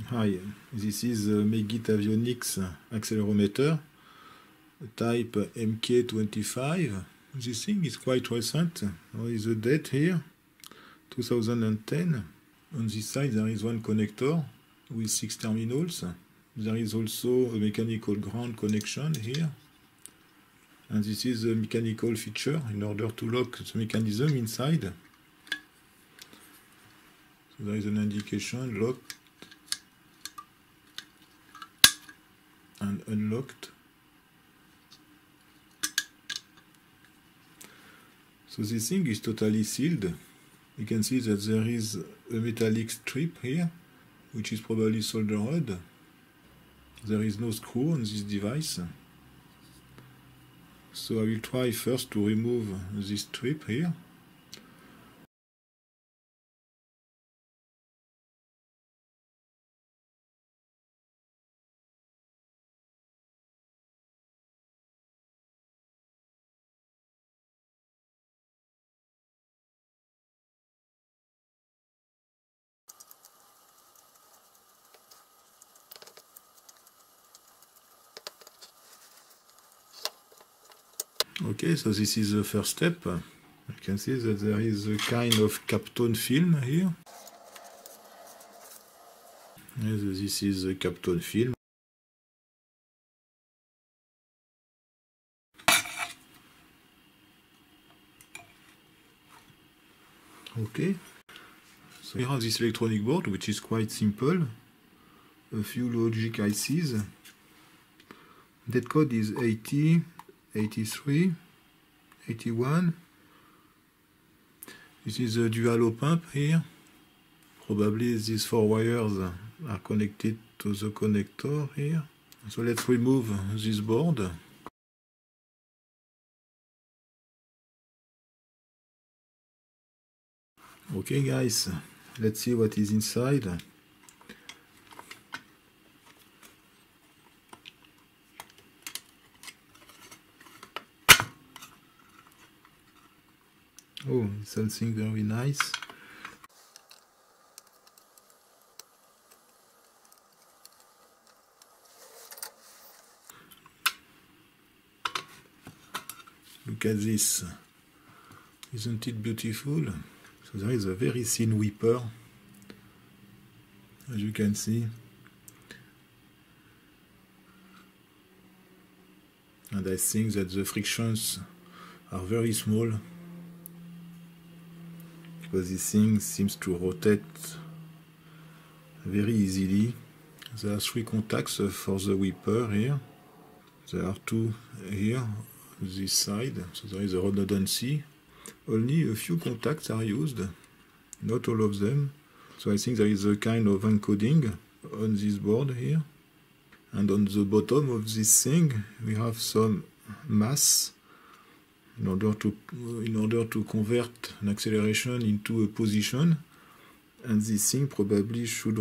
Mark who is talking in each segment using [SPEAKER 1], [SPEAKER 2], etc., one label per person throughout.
[SPEAKER 1] Hi, this is a Megit Avionics accelerometer type MK25. This thing is quite recent. There is a date here, 2010. On this side there is one connector with 6 terminals. There is also a mechanical ground connection here. And this is a mechanical feature in order to lock the mechanism inside. So there is an indication locked and unlocked. So this thing is totally sealed. You can see that there is a metallic strip here, which is probably soldered. There is no screw on this device. So I will try first to remove this strip here. Okay, so this is the first step. You can see that there is a kind of Kapton film here. Yes, this is the Kapton film. Okay, so we have this electronic board, which is quite simple. A few logic ICs. That code is 80, 83, 81. This is a dual op-amp here. Probably these 4 wires are connected to the connector here. So let's remove this board. Okay guys, let's see what is inside. Oh, something very nice. Look at this. Isn't it beautiful? So there is a very thin whipper, as you can see. And I think that the frictions are very small, because this thing seems to rotate very easily. There are 3 contacts for the whipper here. There are 2 here, this side, so there is a redundancy. Only a few contacts are used, not all of them. So I think there is a kind of encoding on this board here. And on the bottom of this thing, we have some mass in order to convert an acceleration into a position. And this thing probably should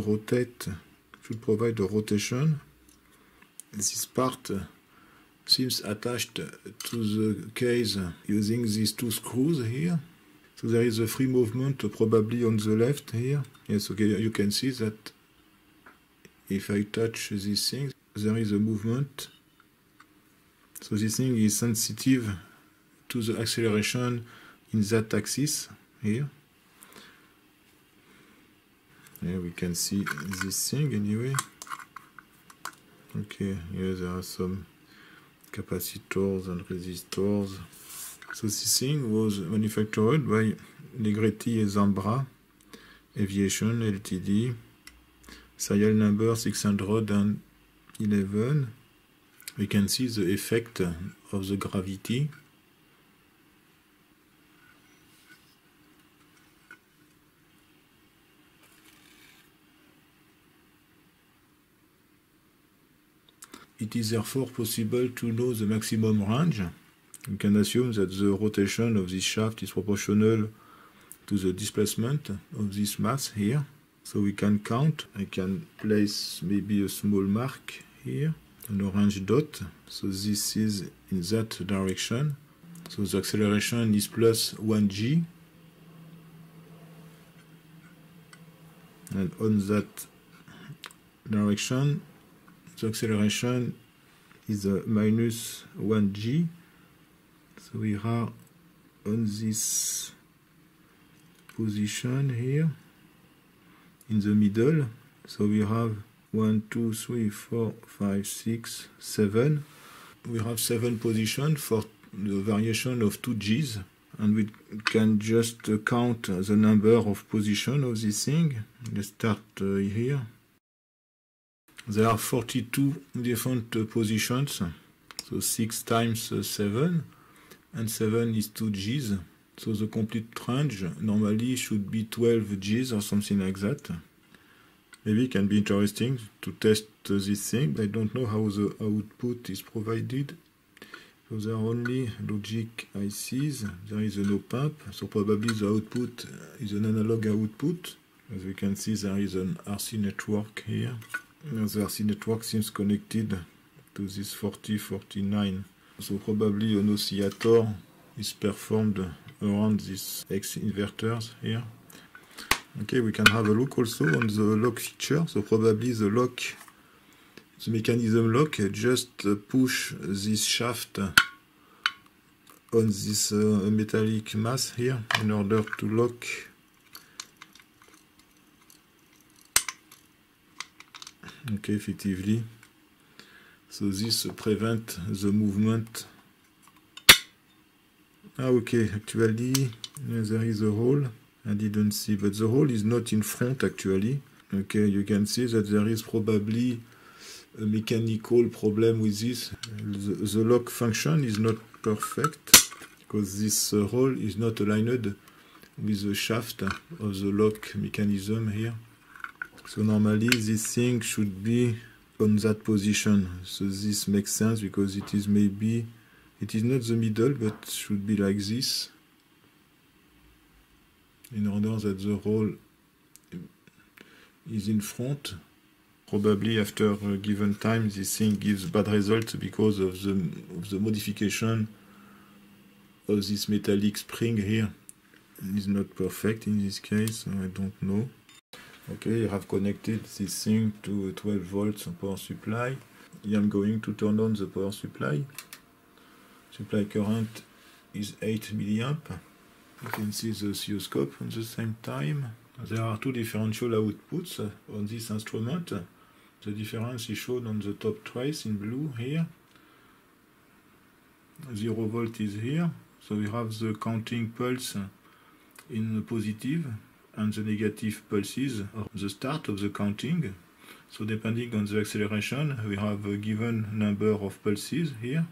[SPEAKER 1] provide a rotation. This part seems attached to the case using these 2 screws here. So there is a free movement probably on the left here. Yes, okay, you can see that if I touch this thing, there is a movement. So this thing is sensitive to the acceleration in that axis here. Yeah, we can see this thing anyway. Okay, here there are some capacitors and resistors. So this thing was manufactured by Negretti et Zambra Aviation Ltd. Serial number 611. We can see the effect of the gravity. It is therefore possible to know the maximum range. We can assume that the rotation of this shaft is proportional to the displacement of this mass here. So we can count. I can place maybe a small mark here, an orange dot. So this is in that direction. So the acceleration is plus 1g. And on that direction. The acceleration is minus 1g. So we are on this position here in the middle. So we have 1, 2, 3, 4, 5, 6, 7. We have 7 positions for the variation of 2 g's, and we can just count the number of positions of this thing. Let's start here. There are 42 different positions, so 6 times 7, and 7 is 2 g's. So the complete range normally should be 12 g's or something like that. Maybe it can be interesting to test this thing, but I don't know how the output is provided. So there are only logic ICs, there is an op-amp, so probably the output is an analog output. As we can see, there is an RC network here. The RC network seems connected to this 4049. So probably an oscillator is performed around these X inverters here. Okay, we can have a look also on the lock feature. So probably the lock, the mechanism lock, just push this shaft on this metallic mass here in order to lock. Okay, effectively. So this prevents the movement. Okay, actually there is a hole. I didn't see, but the hole is not in front actually. Okay, you can see that there is probably a mechanical problem with this. The lock function is not perfect because this hole is not aligned with the shaft of the lock mechanism here. So normally this thing should be on that position. So this makes sense because it is maybe, it is not the middle, but should be like this, in order that the hole is in front. Probably after a given time this thing gives bad results because of the modification of this metallic spring here. It is not perfect in this case, so I don't know. Okay, I have connected this thing to a 12 volts power supply. Here I'm going to turn on the power supply. Supply current is 8 milliamp. You can see the oscilloscope at the same time. There are 2 differential outputs on this instrument. The difference is shown on the top trace in blue here. 0 volt is here. So we have the counting pulse in the positive and the negative pulses are the start of the counting. So depending on the acceleration, we have a given number of pulses here.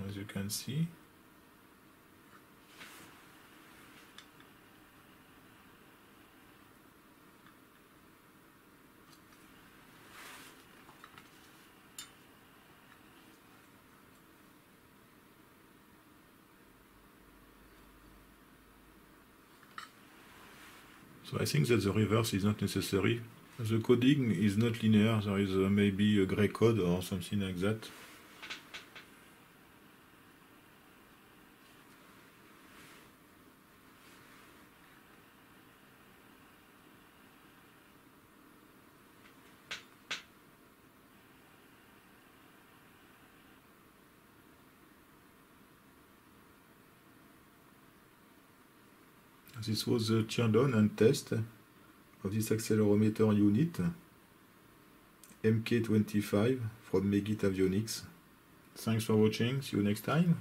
[SPEAKER 1] As you can see. So I think that the reverse is not necessary. The coding is not linear, there is maybe a gray code or something like that. This was the teardown and test of this accelerometer unit MK25 from Megit Avionics. Thanks for watching, see you next time.